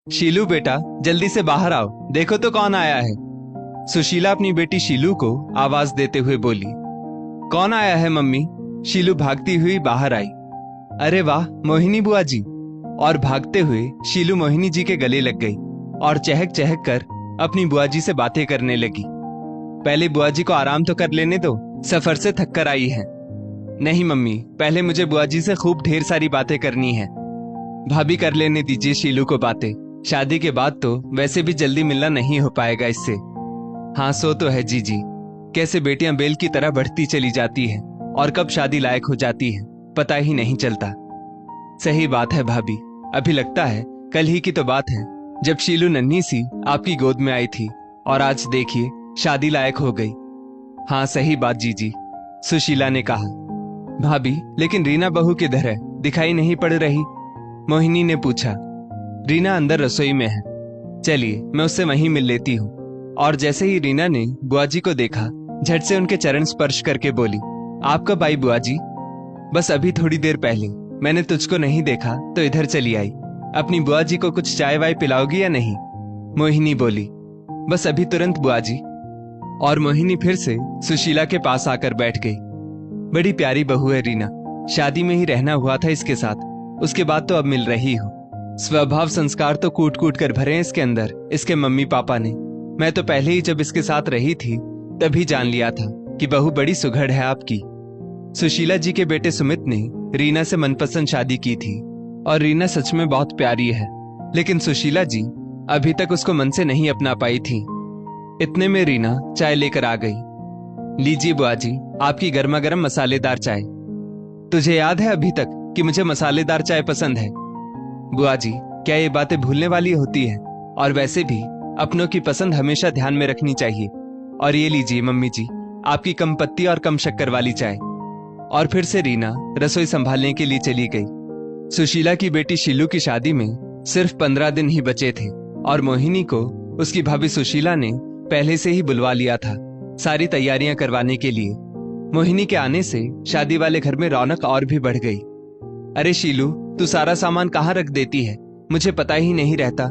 शीलू बेटा, जल्दी से बाहर आओ, देखो तो कौन आया है। सुशीला अपनी बेटी शीलू को आवाज देते हुए बोली। कौन आया है मम्मी? शीलू भागती हुई बाहर आई। अरे वाह, मोहिनी बुआ जी। और भागते हुए शीलू मोहिनी जी के गले लग गई और चहक चहक कर अपनी बुआ जी से बातें करने लगी। पहले बुआ जी को आराम तो कर लेने दो, सफर से थक कर आई है। नहीं मम्मी, पहले मुझे बुआ जी से खूब ढेर सारी बातें करनी है। भाभी कर लेने दीजिए शीलू को बातें, शादी के बाद तो वैसे भी जल्दी मिलना नहीं हो पाएगा इससे। हाँ सो तो है जीजी, कैसे बेटियां बेल की तरह बढ़ती चली जाती हैं और कब शादी लायक हो जाती हैं पता ही नहीं चलता। सही बात है भाभी, अभी लगता है कल ही की तो बात है जब शीलू नन्ही सी आपकी गोद में आई थी और आज देखिए शादी लायक हो गई। हाँ सही बात जीजी, सुशीला ने कहा। भाभी लेकिन रीना बहू किधर है, दिखाई नहीं पड़ रही? मोहिनी ने पूछा। रीना अंदर रसोई में है, चलिए मैं उससे वहीं मिल लेती हूँ। और जैसे ही रीना ने बुआ जी को देखा, झट से उनके चरण स्पर्श करके बोली, आप कब आई बुआ जी? बस अभी थोड़ी देर पहले, मैंने तुझको नहीं देखा तो इधर चली आई। अपनी बुआ जी को कुछ चाय वाय पिलाओगी या नहीं? मोहिनी बोली। बस अभी तुरंत बुआ जी। और मोहिनी फिर से सुशीला के पास आकर बैठ गई। बड़ी प्यारी बहू है रीना, शादी में ही रहना हुआ था इसके साथ, उसके बाद तो अब मिल रही हूँ। स्वभाव संस्कार तो कूट कूट कर भरे हैं इसके अंदर, इसके मम्मी पापा ने। मैं तो पहले ही जब इसके साथ रही थी तभी जान लिया था कि बहू बड़ी सुघड़ है आपकी। सुशीला जी के बेटे सुमित ने रीना से मनपसंद शादी की थी और रीना सच में बहुत प्यारी है, लेकिन सुशीला जी अभी तक उसको मन से नहीं अपना पाई थी। इतने में रीना चाय लेकर आ गई। लीजिए बुआ जी, आपकी गर्मा गर्म मसालेदार चाय। तुझे याद है अभी तक कि मुझे मसालेदार चाय पसंद है? बुआ जी, क्या ये बातें भूलने वाली होती है? और वैसे भी अपनों की पसंद हमेशा ध्यान में रखनी चाहिए। और ये लीजिए मम्मी जी, आपकी कम पत्ती और कम शक्कर वाली चाय। और फिर से रीना रसोई संभालने के लिए चली गई। सुशीला की बेटी शीलू की शादी में सिर्फ 15 दिन ही बचे थे और मोहिनी को उसकी भाभी सुशीला ने पहले से ही बुलवा लिया था सारी तैयारियां करवाने के लिए। मोहिनी के आने से शादी वाले घर में रौनक और भी बढ़ गई। अरे शीलू, तू सारा सामान कहाँ रख देती है? मुझे पता ही नहीं रहता।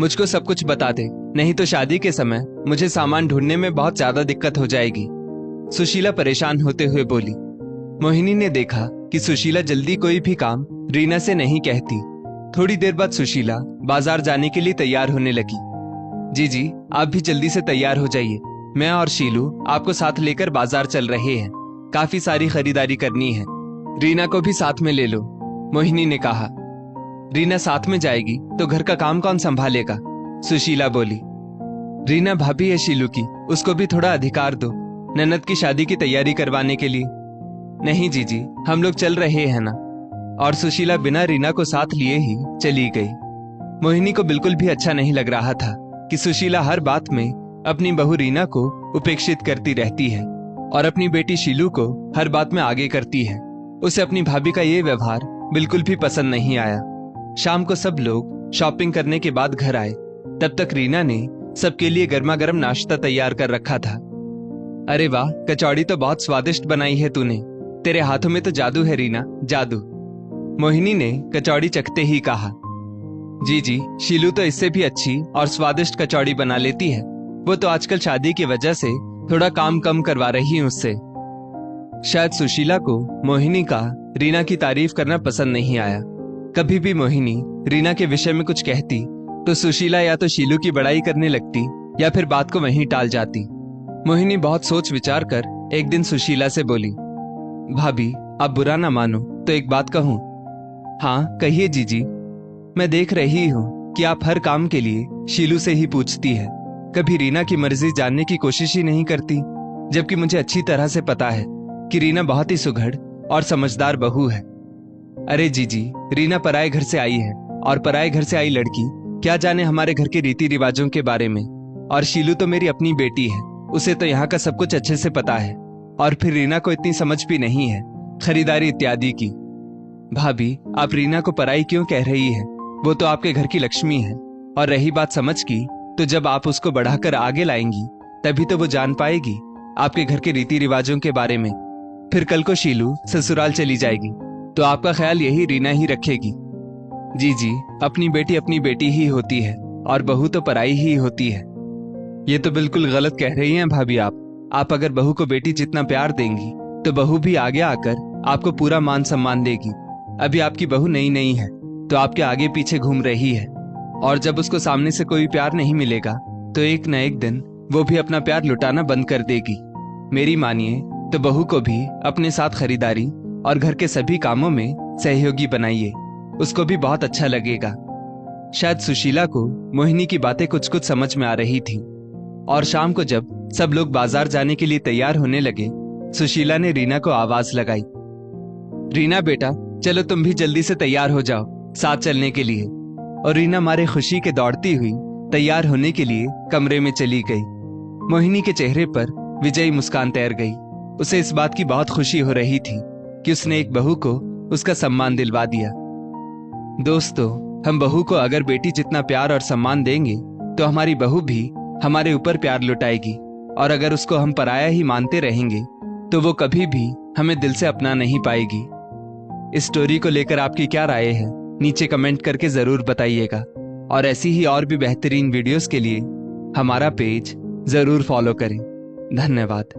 मुझको सब कुछ बता दे, नहीं तो शादी के समय मुझे सामान ढूंढने में बहुत ज्यादा दिक्कत हो जाएगी। सुशीला परेशान होते हुए बोली। मोहिनी ने देखा कि सुशीला जल्दी कोई भी काम रीना से नहीं कहती। थोड़ी देर बाद सुशीला बाजार जाने के लिए तैयार होने लगी। जी, आप भी जल्दी से तैयार हो जाइए, मैं और शीलू आपको साथ लेकर बाजार चल रहे हैं। काफी सारी खरीदारी करनी है, रीना को भी साथ में ले लो, मोहिनी ने कहा। रीना साथ में जाएगी तो घर का काम कौन संभालेगा? सुशीला बोली। रीना भाभी है शीलू की, उसको भी थोड़ा अधिकार दो ननद की शादी की तैयारी करवाने के लिए। नहीं जीजी, हम लोग चल रहे हैं ना। और सुशीला बिना रीना को साथ लिए ही चली गई। मोहिनी को बिल्कुल भी अच्छा नहीं लग रहा था कि सुशीला हर बात में अपनी बहू रीना को उपेक्षित करती रहती है और अपनी बेटी शीलू को हर बात में आगे करती है। उसे अपनी भाभी का ये व्यवहार बिल्कुल भी पसंद नहीं आया। शाम को सब लोग शॉपिंग करने के बाद घर आए, तब तक रीना ने सबके लिए गर्मा गर्म नाश्ता तैयार कर रखा था। अरे वाह, कचौड़ी तो बहुत स्वादिष्ट बनाई है तूने, तेरे हाथों में तो जादू है रीना, जादू, मोहिनी ने कचौड़ी चखते ही कहा। जी, शीलू तो इससे भी अच्छी और स्वादिष्ट कचौड़ी बना लेती है। वो तो आजकल शादी की वजह से थोड़ा काम कम करवा रही हूं उससे। शायद सुशीला को मोहिनी का रीना की तारीफ करना पसंद नहीं आया। कभी भी मोहिनी रीना के विषय में कुछ कहती तो सुशीला या तो शीलू की बड़ाई करने लगती या फिर बात को वहीं टाल जाती। मोहिनी बहुत सोच विचार कर एक दिन सुशीला से बोली, भाभी आप बुरा ना मानो तो एक बात कहूं? हाँ कहिए जीजी। मैं देख रही हूँ कि आप हर काम के लिए शीलू से ही पूछती है, कभी रीना की मर्जी जानने की कोशिश ही नहीं करती, जबकि मुझे अच्छी तरह से पता है कि रीना बहुत ही सुघड़ और समझदार बहू है। अरे जीजी, रीना पराये घर से आई है और पराये घर से आई लड़की क्या जाने हमारे घर के रीति रिवाजों के बारे में। और शीलू तो मेरी अपनी बेटी है, उसे तो यहाँ का सब कुछ अच्छे से पता है। और फिर रीना को इतनी समझ भी नहीं है खरीदारी इत्यादि की। भाभी आप रीना को पराई क्यों कह रही है? वो तो आपके घर की लक्ष्मी है। और रही बात समझ की, तो जब आप उसको बढ़ाकर आगे लाएंगी तभी तो वो जान पाएगी आपके घर के रीति रिवाजों के बारे में। फिर कल को शीलू ससुराल चली जाएगी तो आपका ख्याल यही रीना ही रखेगी। जी, अपनी बेटी ही होती है और बहू तो पराई ही होती है। ये तो बिल्कुल गलत कह रही हैं भाभी आप अगर बहू को बेटी जितना प्यार देंगी तो बहू भी आगे आकर आपको पूरा मान सम्मान देगी। अभी आपकी बहू नई नई है तो आपके आगे पीछे घूम रही है, और जब उसको सामने से कोई प्यार नहीं मिलेगा तो एक न एक दिन वो भी अपना प्यार लुटाना बंद कर देगी। मेरी मानिए तो बहू को भी अपने साथ खरीदारी और घर के सभी कामों में सहयोगी बनाइए, उसको भी बहुत अच्छा लगेगा। शायद सुशीला को मोहिनी की बातें कुछ कुछ समझ में आ रही थी, और शाम को जब सब लोग बाजार जाने के लिए तैयार होने लगे, सुशीला ने रीना को आवाज लगाई, रीना बेटा चलो तुम भी जल्दी से तैयार हो जाओ साथ चलने के लिए। और रीना मारे खुशी के दौड़ती हुई तैयार होने के लिए कमरे में चली गई। मोहिनी के चेहरे पर विजयी मुस्कान तैर गई। उसे इस बात की बहुत खुशी हो रही थी कि उसने एक बहू को उसका सम्मान दिलवा दिया। दोस्तों, हम बहू को अगर बेटी जितना प्यार और सम्मान देंगे तो हमारी बहू भी हमारे ऊपर प्यार लुटाएगी, और अगर उसको हम पराया ही मानते रहेंगे तो वो कभी भी हमें दिल से अपना नहीं पाएगी। इस स्टोरी को लेकर आपकी क्या राय है नीचे कमेंट करके जरूर बताइएगा, और ऐसी ही और भी बेहतरीन वीडियोस के लिए हमारा पेज जरूर फॉलो करें। धन्यवाद।